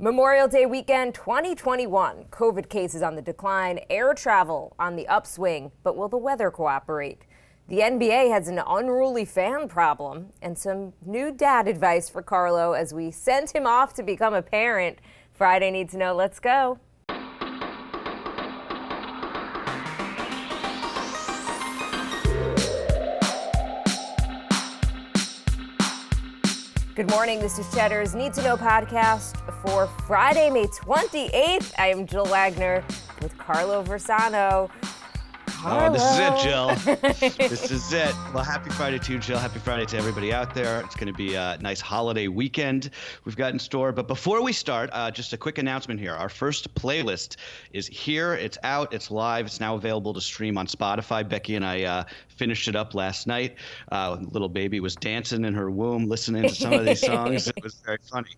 Memorial Day weekend 2021. COVID cases on the decline, air travel on the upswing, but will the weather cooperate? The NBA has an unruly fan problem and some new dad advice for Carlo as we send him off to become a parent. Friday Need to Know. Let's go. Good morning. This is Cheddar's Need to Know podcast for Friday, May 28th. I am Jill Wagner with Carlo Versano. Oh, this is it, Jill. This is it. Well, happy Friday to you, Jill. Happy Friday to everybody out there. It's going to be a nice holiday weekend we've got in store. But before we start, just a quick announcement here. Our first playlist is here. It's out. It's live. It's now available to stream on Spotify. Becky and I finished it up last night. Little baby was dancing in her womb, listening to some of these songs. It was very funny.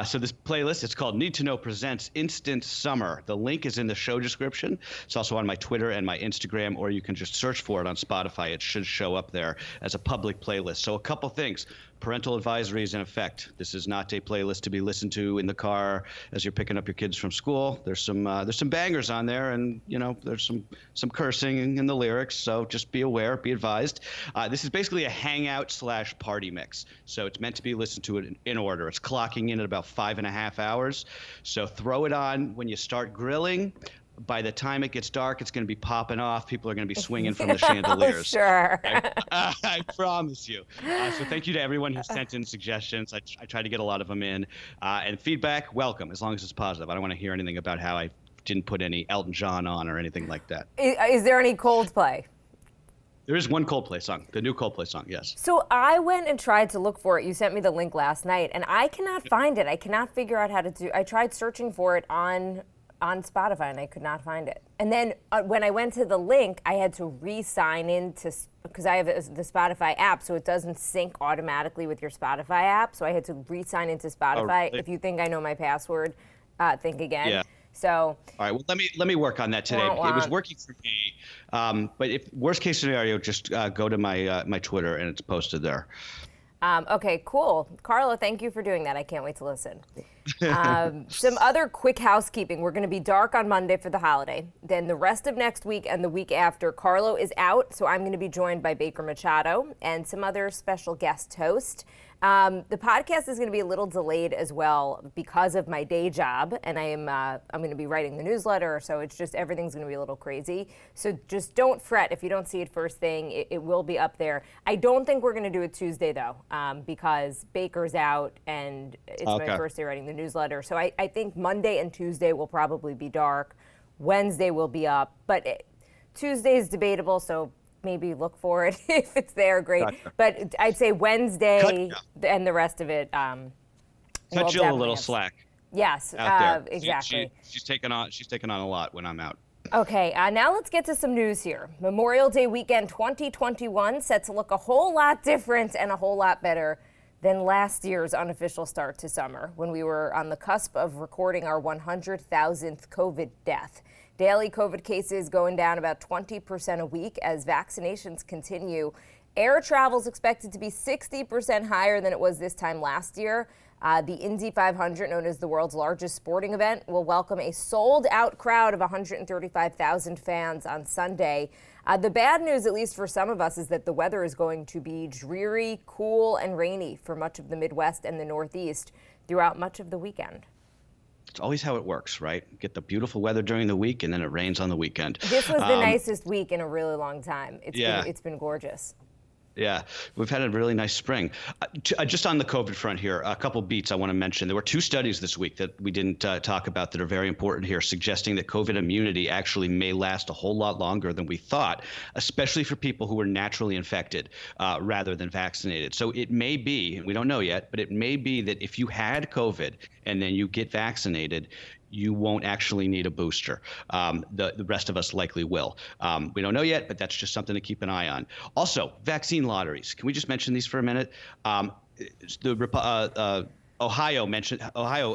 So this playlist, it's called Need to Know Presents Instant Summer. The link is in the show description. It's also on my Twitter and my Instagram, or you can just search for it on Spotify. It should show up there as a public playlist. So a couple things. Parental advisory is in effect. This is not a playlist to be listened to in the car as you're picking up your kids from school. There's some bangers on there, and there's some cursing in the lyrics. So just be aware, be advised. This is basically a hangout/party mix. So it's meant to be listened to in order. It's clocking in at about 5.5 hours. So throw it on when you start grilling. By the time it gets dark, it's going to be popping off. People are going to be swinging from the chandeliers. Sure. I promise you. So thank you to everyone who sent in suggestions. I try to get a lot of them in. And feedback, welcome, as long as it's positive. I don't want to hear anything about how I didn't put any Elton John on or anything like that. Is there any Coldplay? There is one Coldplay song, the new Coldplay song, yes. So I went and tried to look for it. You sent me the link last night, and I cannot find it. I cannot figure out how to do. I tried searching for it on Spotify, and I could not find it. And then when I went to the link, I had to re-sign in because I have the Spotify app, so it doesn't sync automatically with your Spotify app. So I had to re-sign into Spotify. Oh, really? If you think I know my password, think again. Yeah. So. All right. Well, let me work on that today. It was working for me. But if worst case scenario, just go to my Twitter, and it's posted there. Okay, cool. Carlo, thank you for doing that. I can't wait to listen. Some other quick housekeeping. We're going to be dark on Monday for the holiday. Then the rest of next week and the week after, Carlo is out, so I'm going to be joined by Baker Machado and some other special guest host. The podcast is going to be a little delayed as well because of my day job, and I'm going to be writing the newsletter, so it's just everything's going to be a little crazy. So just don't fret if you don't see it first thing. It will be up there. I don't think we're going to do it Tuesday, though, because Baker's out, and it's my first day writing the newsletter. So I think Monday and Tuesday will probably be dark. Wednesday will be up, but Tuesday is debatable, so maybe look for it if it's there, great. Gotcha. But I'd say Wednesday and the rest of it. Cut Jill a little slack. Yes, out there. exactly. She's taken on a lot when I'm out. Okay, now let's get to some news here. Memorial Day weekend 2021 set to look a whole lot different and a whole lot better than last year's unofficial start to summer, when we were on the cusp of recording our 100,000th COVID death. Daily COVID cases going down about 20% a week as vaccinations continue. Air travel is expected to be 60% higher than it was this time last year. The Indy 500, known as the world's largest sporting event, will welcome a sold-out crowd of 135,000 fans on Sunday. The bad news, at least for some of us, is that the weather is going to be dreary, cool, and rainy for much of the Midwest and the Northeast throughout much of the weekend. It's always how it works, right? Get the beautiful weather during the week, and then it rains on the weekend. This was the nicest week in a really long time. It's been gorgeous. Yeah, we've had a really nice spring. Just on the COVID front here, a couple beats I want to mention. There were 2 studies this week that we didn't talk about that are very important here, suggesting that COVID immunity actually may last a whole lot longer than we thought, especially for people who were naturally infected rather than vaccinated. So it may be, and we don't know yet, but it may be that if you had COVID and then you get vaccinated, you won't actually need a booster. The rest of us likely will. We don't know yet, but that's just something to keep an eye on. Also, vaccine lotteries. Can we just mention these for a minute? Ohio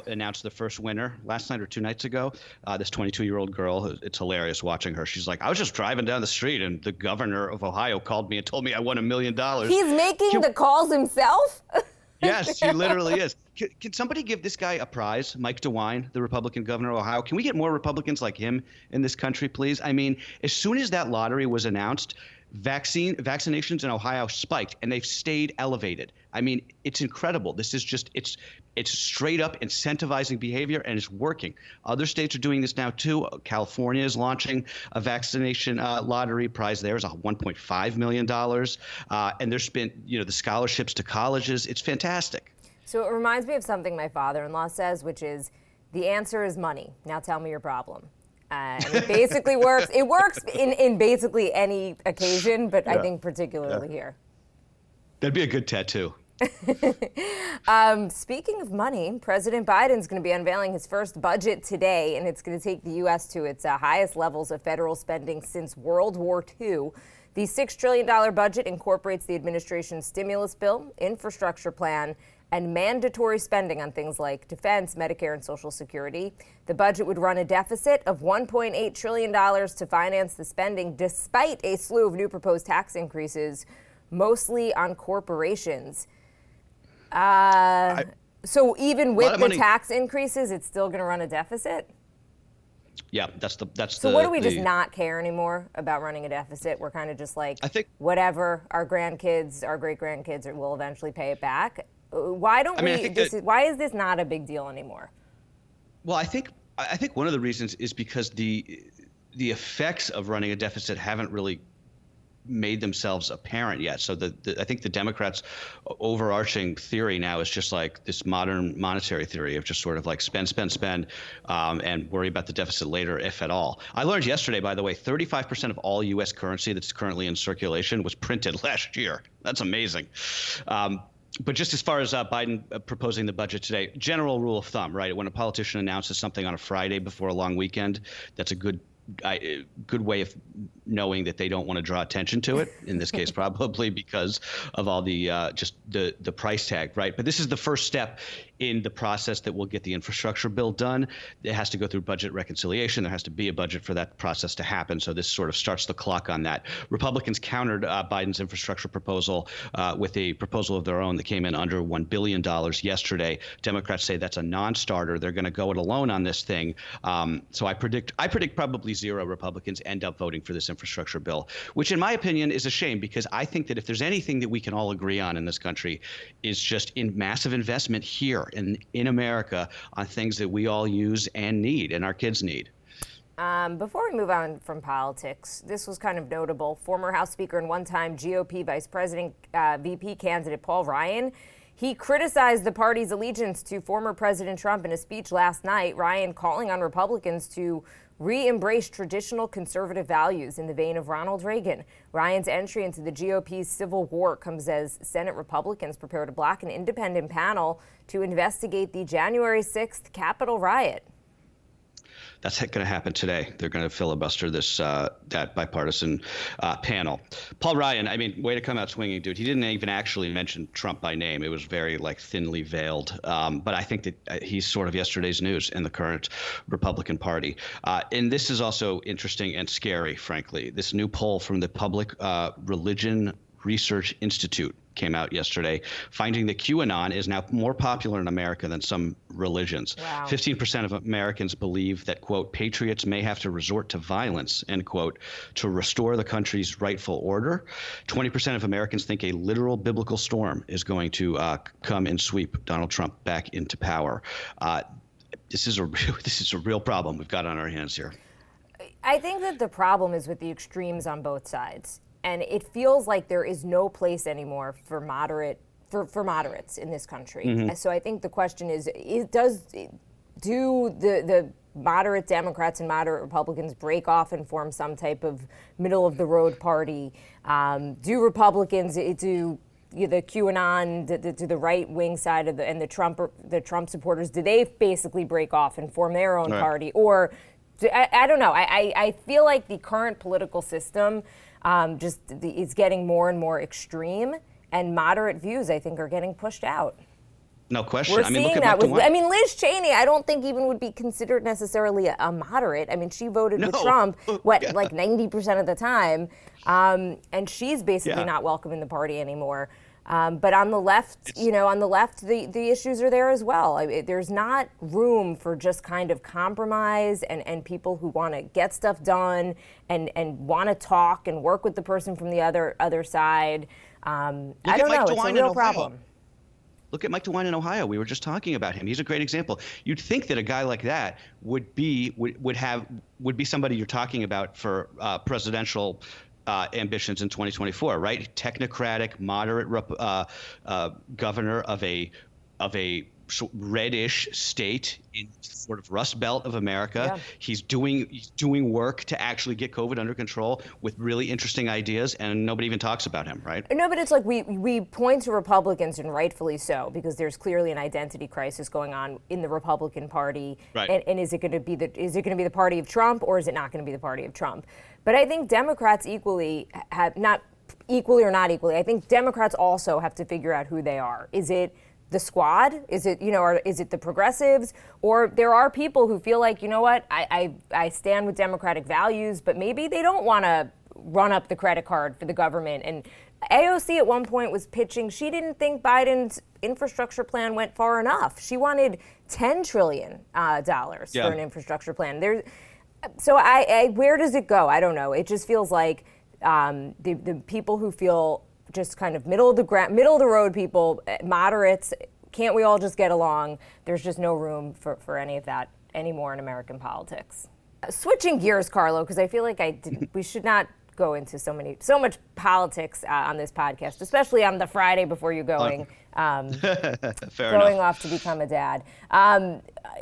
announced the first winner last night or 2 nights ago. This 22-year-old girl, it's hilarious watching her. She's like, I was just driving down the street and the governor of Ohio called me and told me I won $1 million. He's making the calls himself? Yes, he literally is. Can somebody give this guy a prize, Mike DeWine, the Republican governor of Ohio? Can we get more Republicans like him in this country, please? I mean, as soon as that lottery was announced, vaccinations in Ohio spiked, and they've stayed elevated. I mean, it's incredible. This is just it's straight up incentivizing behavior, and it's working. Other states are doing this now too. California is launching a vaccination lottery. Prize there is $1.5 million, and there's been the scholarships to colleges. It's fantastic. So it reminds me of something my father-in-law says, which is, the answer is money. Now tell me your problem. And it basically works. It works in basically any occasion, but I think particularly here. That'd be a good tattoo. Speaking of money, President Biden's going to be unveiling his first budget today, and it's going to take the U.S. to its highest levels of federal spending since World War II. The $6 trillion budget incorporates the administration's stimulus bill, infrastructure plan, and mandatory spending on things like defense, Medicare, and Social Security. The budget would run a deficit of $1.8 trillion to finance the spending, despite a slew of new proposed tax increases, mostly on corporations. So even with the tax increases, it's still going to run a deficit? Yeah, that's So what do we just not care anymore about running a deficit? We're kind of just like, I think, whatever, our grandkids, our great-grandkids will eventually pay it back. Why don't why is this not a big deal anymore? Well, I think one of the reasons is because the effects of running a deficit haven't really made themselves apparent yet. So I think the Democrats' overarching theory now is just like this modern monetary theory of just sort of like spend, and worry about the deficit later, if at all. I learned yesterday, by the way, 35% of all U.S. currency that's currently in circulation was printed last year. That's amazing. But just as far as Biden proposing the budget today, general rule of thumb, right? When a politician announces something on a Friday before a long weekend, that's a good way of knowing that they don't want to draw attention to it. In this case, probably because of all the just the price tag, right? But this is the first step in the process that will get the infrastructure bill done. It has to go through budget reconciliation. There has to be a budget for that process to happen. So this sort of starts the clock on that. Republicans countered Biden's infrastructure proposal with a proposal of their own that came in under $1 billion yesterday. Democrats say that's a non-starter. They're going to go it alone on this thing. So I predict probably zero Republicans end up voting for this infrastructure bill, which in my opinion is a shame, because I think that if there's anything that we can all agree on in this country is just in massive investment here in America on things that we all use and need and our kids need. Before we move on from politics, this was kind of notable. Former House Speaker and one-time GOP Vice President VP candidate Paul Ryan, he criticized the party's allegiance to former President Trump in a speech last night. Ryan calling on Republicans to re-embrace traditional conservative values in the vein of Ronald Reagan. Ryan's entry into the GOP's civil war comes as Senate Republicans prepare to block an independent panel to investigate the January 6th Capitol riot. That's going to happen today. They're going to filibuster this that bipartisan panel. Paul Ryan, I mean, way to come out swinging, dude. He didn't even actually mention Trump by name. It was very thinly veiled. But I think that he's sort of yesterday's news in the current Republican Party. And this is also interesting and scary, frankly. This new poll from the Public Religion Research Institute came out yesterday, finding that QAnon is now more popular in America than some religions. Wow. 15% of Americans believe that, quote, patriots may have to resort to violence, end quote, to restore the country's rightful order. 20% of Americans think a literal biblical storm is going to come and sweep Donald Trump back into power. This is a real problem we've got on our hands here. I think that the problem is with the extremes on both sides. And it feels like there is no place anymore for moderates in this country. Mm-hmm. So I think the question is do the moderate Democrats and moderate Republicans break off and form some type of middle of the road party? Do Republicans, do the QAnon, to the right wing side of and the Trump supporters, do they basically break off and form their own party? Or I don't know. I feel like the current political system it's getting more and more extreme, and moderate views, I think, are getting pushed out. No question. We're seeing that with, Liz Cheney, I don't think even would be considered necessarily a moderate. I mean, she voted with Trump, like 90% of the time, and she's basically not welcome in the party anymore. But on the left, the issues are there as well. There's not room for just kind of compromise and people who want to get stuff done and want to talk and work with the person from the other side. I don't know. It's a real problem. Look at Mike DeWine in Ohio. We were just talking about him. He's a great example. You'd think that a guy like that would be somebody you're talking about for presidential ambitions in 2024, right? Technocratic, moderate governor of a reddish state in sort of Rust Belt of America. Yeah. He's doing work to actually get COVID under control with really interesting ideas, and nobody even talks about him, right? No, but it's like we point to Republicans, and rightfully so, because there's clearly an identity crisis going on in the Republican Party. Right. And is it going to be the party of Trump, or is it not going to be the party of Trump? But I think Democrats equally have, not equally or not equally, I think Democrats also have to figure out who they are. Is it the squad? Is it, or is it the progressives? Or there are people who feel like, I stand with democratic values, but maybe they don't want to run up the credit card for the government. And AOC at one point was pitching, she didn't think Biden's infrastructure plan went far enough. She wanted $10 trillion for an infrastructure plan. So where does it go? I don't know. It just feels like the people who feel just kind of middle of the road people, moderates, can't we all just get along? There's just no room for any of that anymore in American politics. Switching gears, Carlo, because I feel like we should not go into so much politics on this podcast, especially on the Friday before you're going off to become a dad.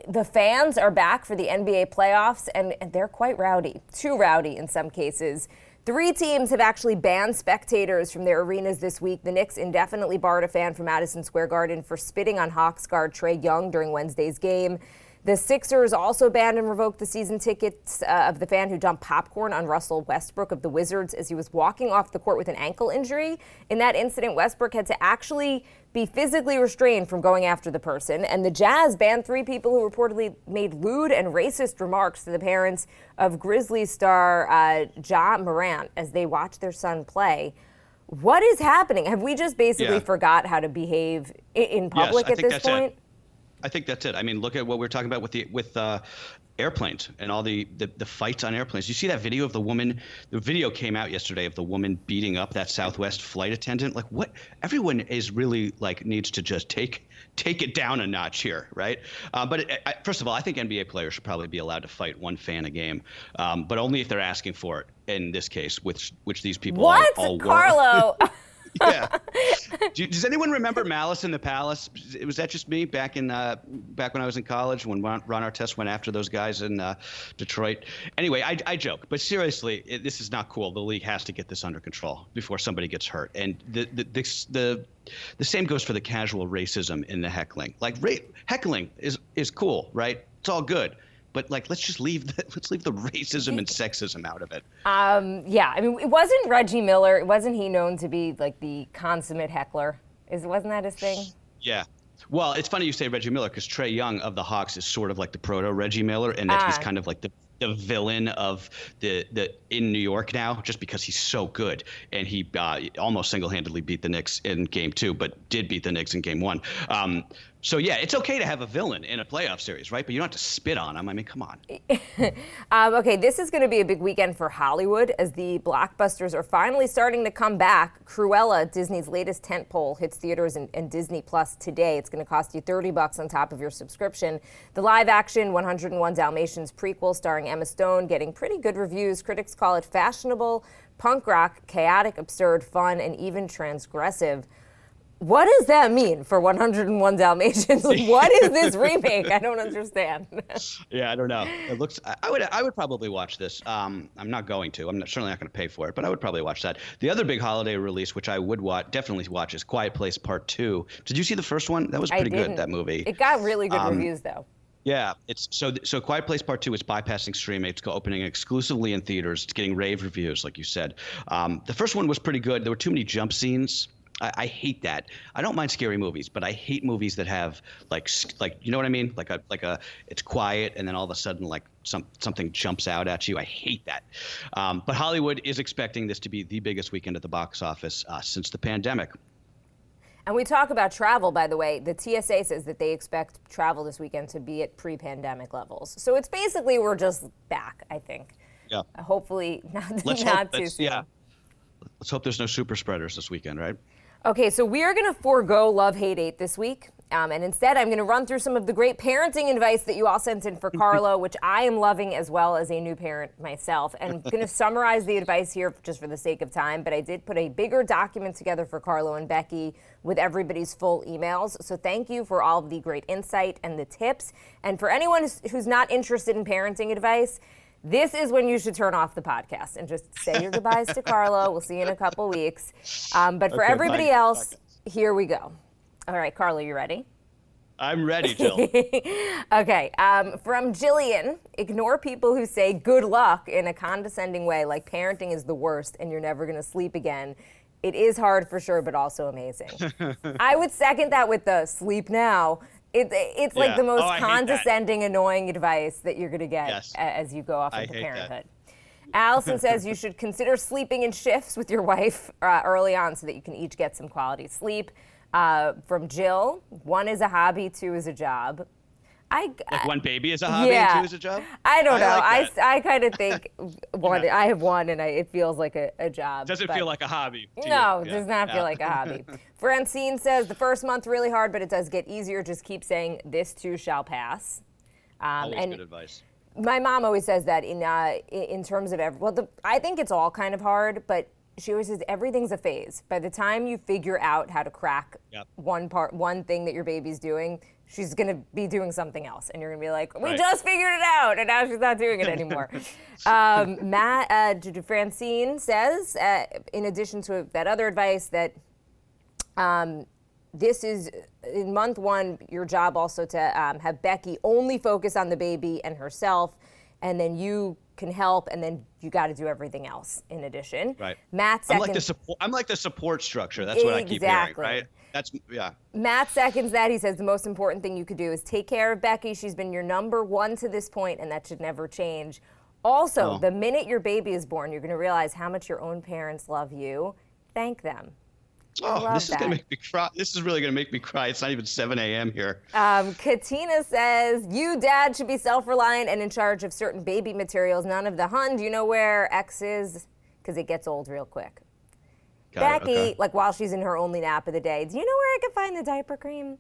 The fans are back for the NBA playoffs, and they're quite rowdy, too rowdy in some cases. 3 teams have actually banned spectators from their arenas this week. The Knicks indefinitely barred a fan from Madison Square Garden for spitting on Hawks guard Trae Young during Wednesday's game. The Sixers also banned and revoked the season tickets of the fan who dumped popcorn on Russell Westbrook of the Wizards as he was walking off the court with an ankle injury. In that incident, Westbrook had to actually be physically restrained from going after the person. And the Jazz banned 3 people who reportedly made lewd and racist remarks to the parents of Grizzlies star Ja Morant as they watched their son play. What is happening? Have we just basically forgot how to behave in public at this point? I think that's it. I mean, look at what we're talking about with airplanes and all the fights on airplanes. You see that video of the woman? The video came out yesterday of the woman beating up that Southwest flight attendant. Like, what? Everyone is really needs to just take it down a notch here, right? But first of all, I think NBA players should probably be allowed to fight one fan a game, but only if they're asking for it. In this case, which these people all were. Carlo? Yeah. Does anyone remember Malice in the Palace? Was that just me back when I was in college when Ron Artest went after those guys in Detroit? Anyway, I joke, but seriously, this is not cool. The league has to get this under control before somebody gets hurt. And the same goes for the casual racism in the heckling. Heckling is cool, right? It's all good. But let's just leave the racism and sexism out of it. Yeah, I mean, it wasn't Reggie Miller. Wasn't he known to be the consummate heckler? Wasn't that his thing? Yeah. Well, it's funny you say Reggie Miller because Trae Young of the Hawks is sort of like the proto Reggie Miller, and that he's kind of like the villain of the in New York now, just because he's so good, and he almost single-handedly beat the Knicks in Game 2, but did beat the Knicks in Game 1. So yeah, it's okay to have a villain in a playoff series, right? But you don't have to spit on him. I mean, come on. Okay, this is going to be a big weekend for Hollywood as the blockbusters are finally starting to come back. Cruella, Disney's latest tentpole, hits theaters and Disney Plus today. It's going to cost you $30 on top of your subscription. The live-action 101 Dalmatians prequel starring Emma Stone getting pretty good reviews. Critics call it fashionable, punk rock, chaotic, absurd, fun, and even transgressive. What does that mean for 101 Dalmatians? What is this remake? I don't understand. Yeah, I don't know. It looks. I would probably watch this. I'm not going to. Certainly not going to pay for it, but I would probably watch that. The other big holiday release, which I would definitely watch, is Quiet Place Part 2. Did you see the first one? That was pretty good. That movie. It got really good reviews, though. Yeah, it's so Quiet Place Part 2 is bypassing streaming. It's opening exclusively in theaters. It's getting rave reviews, like you said. The first one was pretty good. There were too many jump scenes. I hate that. I don't mind scary movies, but I hate movies that have like you know what I mean? Like it's quiet and then all of a sudden something jumps out at you. I hate that. But Hollywood is expecting this to be the biggest weekend at the box office since the pandemic. And we talk about travel, by the way. The TSA says that they expect travel this weekend to be at pre-pandemic levels. So it's basically we're just back, I think. Yeah. Hopefully not, Let's not hope too soon. Yeah. Let's hope there's no super spreaders this weekend, right? Okay, so we are going to forego Love Hate 8 this week. And instead, I'm going to run through some of the great parenting advice that you all sent in for Carlo, which I am loving as well as a new parent myself. And I'm going to summarize the advice here just for the sake of time. But I did put a bigger document together for Carlo and Becky with everybody's full emails. So thank you for all of the great insight and the tips. And for anyone who's not interested in parenting advice, this is when you should turn off the podcast and just say your goodbyes to Carlo. We'll see you in a couple weeks. But for everybody else, here we go. All right, Carlo, you ready? I'm ready, Jill. Okay, from Jillian, ignore people who say good luck in a condescending way, like parenting is the worst and you're never going to sleep again. It is hard for sure, but also amazing. I would second that with the sleep now. It's like the most condescending, annoying advice that you're going to get as you go off into parenthood. Allison says you should consider sleeping in shifts with your wife early on so that you can each get some quality sleep. From Jill, 1 is a hobby, 2 is a job. Like one baby is a hobby and 2 is a job? I don't know. Like I kind of think one. I have one and it feels like a job. Doesn't feel like a hobby. No, it does not feel like a hobby. Francine says the first month really hard, but it does get easier. Just keep saying this too shall pass. Always good advice. My mom always says that in terms of I think it's all kind of hard, but she always says everything's a phase. By the time you figure out how to crack one thing that your baby's doing, she's going to be doing something else. And you're going to be like, we just figured it out. And now she's not doing it anymore. Francine says, in addition to that other advice, that this is, in month 1, your job also to have Becky only focus on the baby and herself. And then you can help, and then you got to do everything else in addition. Right. Matt seconds. I'm like the support structure. That's what I keep hearing, right? Matt seconds that. He says the most important thing you could do is take care of Becky. She's been your number 1 to this point, and that should never change. Also, the minute your baby is born, you're going to realize how much your own parents love you. Thank them. This is going to make me cry. This is really going to make me cry. It's not even 7 a.m. here. Katina says, you, Dad, should be self-reliant and in charge of certain baby materials. None of the hun. Do you know where X is? Because it gets old real quick. Becky, like while she's in her only nap of the day, do you know where I can find the diaper cream?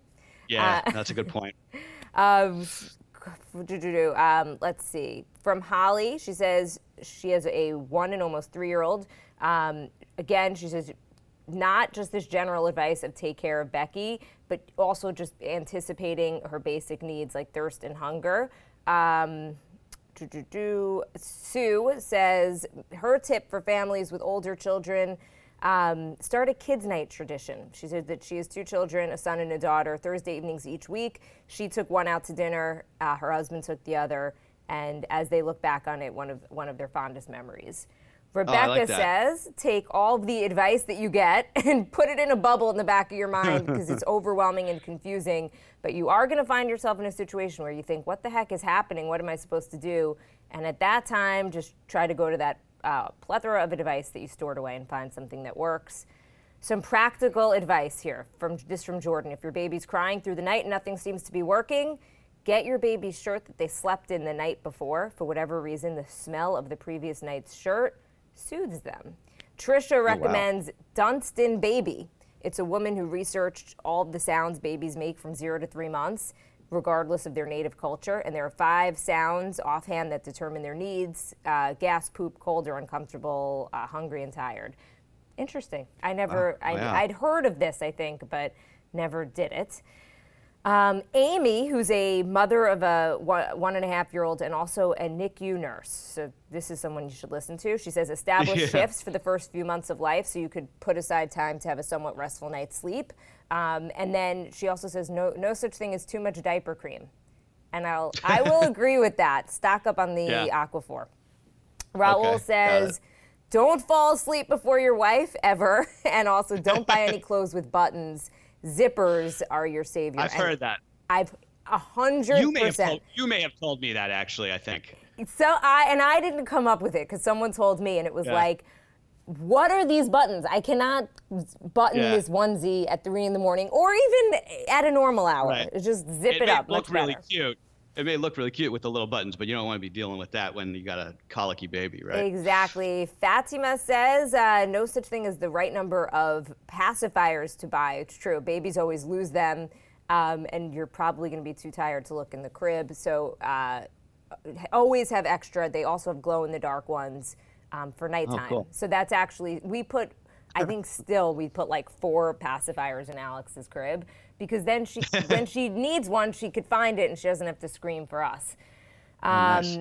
Yeah, that's a good point. Let's see. From Holly, she says she has a 1 and almost 3-year-old. Again, she says, not just this general advice of take care of Becky, but also just anticipating her basic needs like thirst and hunger. Sue says her tip for families with older children, start a kids' night tradition. She said that she has 2 children, a son and a daughter, Thursday evenings each week. She took one out to dinner, her husband took the other, and as they look back on it, one of their fondest memories. Rebecca says, take all the advice that you get and put it in a bubble in the back of your mind because it's overwhelming and confusing. But you are going to find yourself in a situation where you think, what the heck is happening? What am I supposed to do? And at that time, just try to go to that plethora of advice that you stored away and find something that works. Some practical advice here from Jordan. If your baby's crying through the night and nothing seems to be working, get your baby's shirt that they slept in the night before. For whatever reason, the smell of the previous night's shirt soothes them. Trisha recommends Dunstan Baby. It's a woman who researched all of the sounds babies make from 0 to 3 months, regardless of their native culture. And there are 5 sounds offhand that determine their needs: gas, poop, cold or uncomfortable, hungry and tired. Interesting. I'd heard of this, I think, but never did it. Amy, who's a mother of a 1.5-year-old and also a NICU nurse. So this is someone you should listen to. She says establish shifts for the first few months of life so you could put aside time to have a somewhat restful night's sleep. And then she also says no such thing as too much diaper cream. And I will agree with that. Stock up on the Aquaphor. Raul says, don't fall asleep before your wife ever. And also don't buy any clothes with buttons. Zippers are your savior. I've heard that. I've 100%. You may have told me that, actually, I think. So I didn't come up with it because someone told me, and it was like, what are these buttons? I cannot button this onesie at 3 a.m. or even at a normal hour. Right. Just zip it up. It may look really cute. It may look really cute with the little buttons, but you don't want to be dealing with that when you got a colicky baby, right? Exactly. Fatima says no such thing as the right number of pacifiers to buy. It's true. Babies always lose them, and you're probably going to be too tired to look in the crib. So always have extra. They also have glow-in-the-dark ones for nighttime. Oh, cool. So that's actually, we put like 4 pacifiers in Alex's crib, because then when she needs one, she could find it and she doesn't have to scream for us. Nice.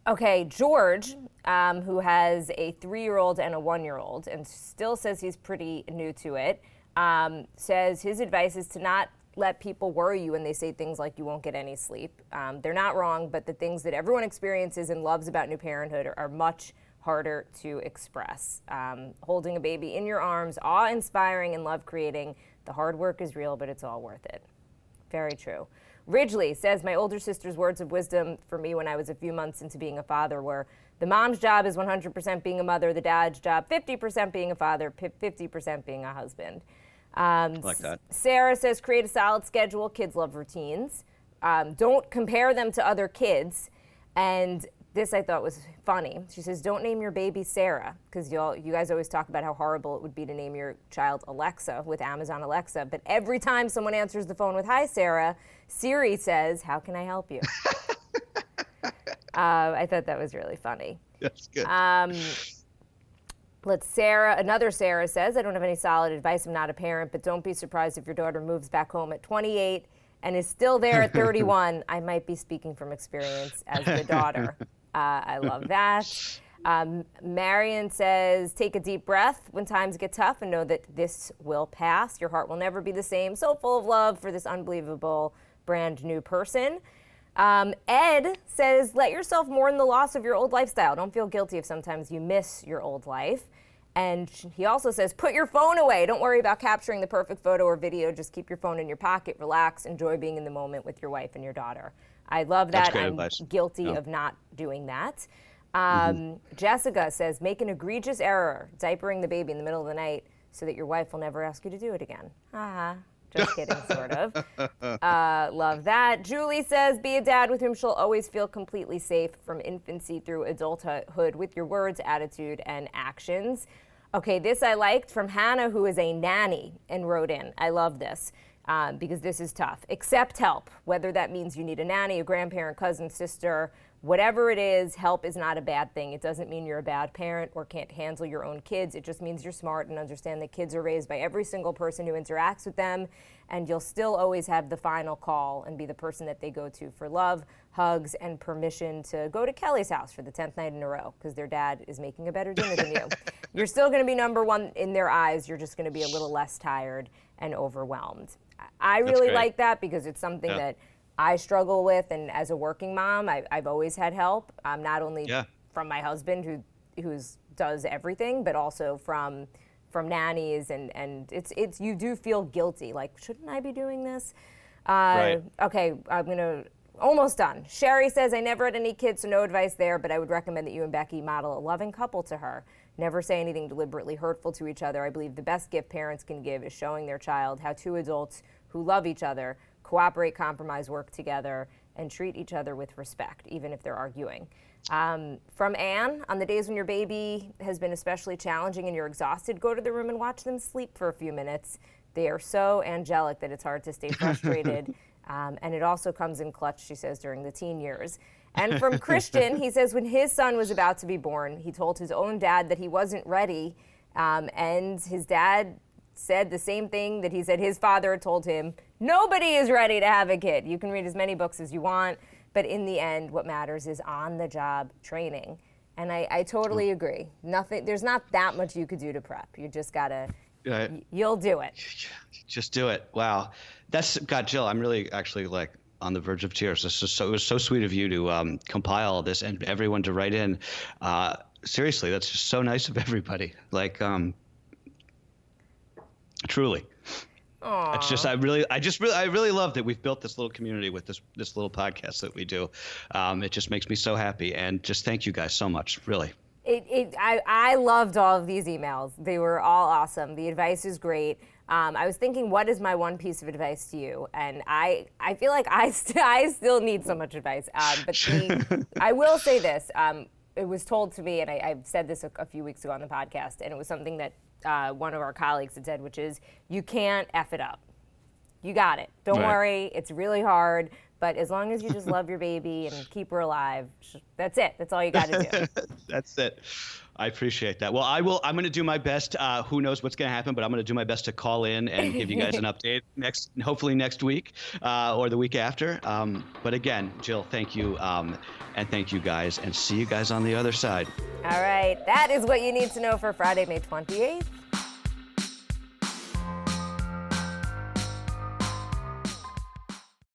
Okay, George, who has a 3-year-old and a 1-year-old and still says he's pretty new to it, says his advice is to not let people worry you when they say things like you won't get any sleep. They're not wrong, but the things that everyone experiences and loves about new parenthood are much harder to express. Holding a baby in your arms, awe-inspiring and love-creating. The hard work is real, but it's all worth it. Very true. Ridgely says, my older sister's words of wisdom for me when I was a few months into being a father were, the mom's job is 100% being a mother, the dad's job 50% being a father, 50% being a husband. Like that. Sarah says, create a solid schedule. Kids love routines. Don't compare them to other kids. And this I thought was funny. She says, don't name your baby Sarah, because you guys always talk about how horrible it would be to name your child Alexa with Amazon Alexa. But every time someone answers the phone with, hi, Sarah, Siri says, how can I help you? I thought that was really funny. That's good. Another Sarah says, I don't have any solid advice. I'm not a parent, but don't be surprised if your daughter moves back home at 28 and is still there at 31. I might be speaking from experience as the daughter. I love that. Marion says, take a deep breath when times get tough and know that this will pass. Your heart will never be the same. So full of love for this unbelievable brand new person. Ed says, let yourself mourn the loss of your old lifestyle. Don't feel guilty if sometimes you miss your old life. And he also says, put your phone away. Don't worry about capturing the perfect photo or video. Just keep your phone in your pocket, relax, enjoy being in the moment with your wife and your daughter. I love that. I'm advice. guilty of not doing that. Jessica says, make an egregious error, diapering the baby in the middle of the night so that your wife will never ask you to do it again. Just kidding, sort of. Love that. Julie says, be a dad with whom she'll always feel completely safe from infancy through adulthood with your words, attitude, and actions. Okay, this I liked from Hannah, who is a nanny and wrote in. I love this because this is tough. Accept help, whether that means you need a nanny, a grandparent, cousin, sister, whatever it is. Help is not a bad thing. It doesn't mean you're a bad parent or can't handle your own kids. It just means you're smart and understand that kids are raised by every single person who interacts with them, and you'll still always have the final call and be the person that they go to for love, hugs, and permission to go to Kelly's house for the 10th night in a row because their dad is making a better dinner than you. You're still going to be number one in their eyes. You're just going to be a little less tired and overwhelmed. I really like that because it's something that I struggle with, and as a working mom, I've always had help, not only from my husband who does everything, but also from nannies, and it's you do feel guilty, like, shouldn't I be doing this? Right. Okay, almost done. Sherry says, I never had any kids, so no advice there, but I would recommend that you and Becky model a loving couple to her. Never say anything deliberately hurtful to each other. I believe the best gift parents can give is showing their child how two adults who love each other cooperate, compromise, work together, and treat each other with respect, even if they're arguing. From Anne, on the days when your baby has been especially challenging and you're exhausted, go to the room and watch them sleep for a few minutes. They are so angelic that it's hard to stay frustrated. And it also comes in clutch, she says, during the teen years. And from Christian, he says when his son was about to be born, he told his own dad that he wasn't ready. And his dad said the same thing that he said his father had told him. Nobody is ready to have a kid. You can read as many books as you want, but in the end, what matters is on-the-job training. And I totally agree. There's not that much you could do to prep. You just gotta, you'll do it. Just do it. Wow. God, Jill, I'm really actually like on the verge of tears. It was so sweet of you to compile this and everyone to write in. Seriously, that's just so nice of everybody. Like, truly. Aww. It's just I really love that we've built this little community with this little podcast that we do. It just makes me so happy, and just thank you guys so much, really. I loved all of these emails. They were all awesome. The advice is great. I was thinking, what is my one piece of advice to you? And I feel like I still need so much advice. I will say this. It was told to me, and I said this a few weeks ago on the podcast, and it was something that one of our colleagues had said, which is, you can't F it up. You got it. Don't worry. It's really hard. But as long as you just love your baby and keep her alive, that's it. That's all you got to do. That's it. I appreciate that. Well, I'm going to do my best. Who knows what's going to happen, but I'm going to do my best to call in and give you guys an update hopefully next week or the week after. But again, Jill, thank you. And thank you guys, and see you guys on the other side. All right. That is what you need to know for Friday, May 28th.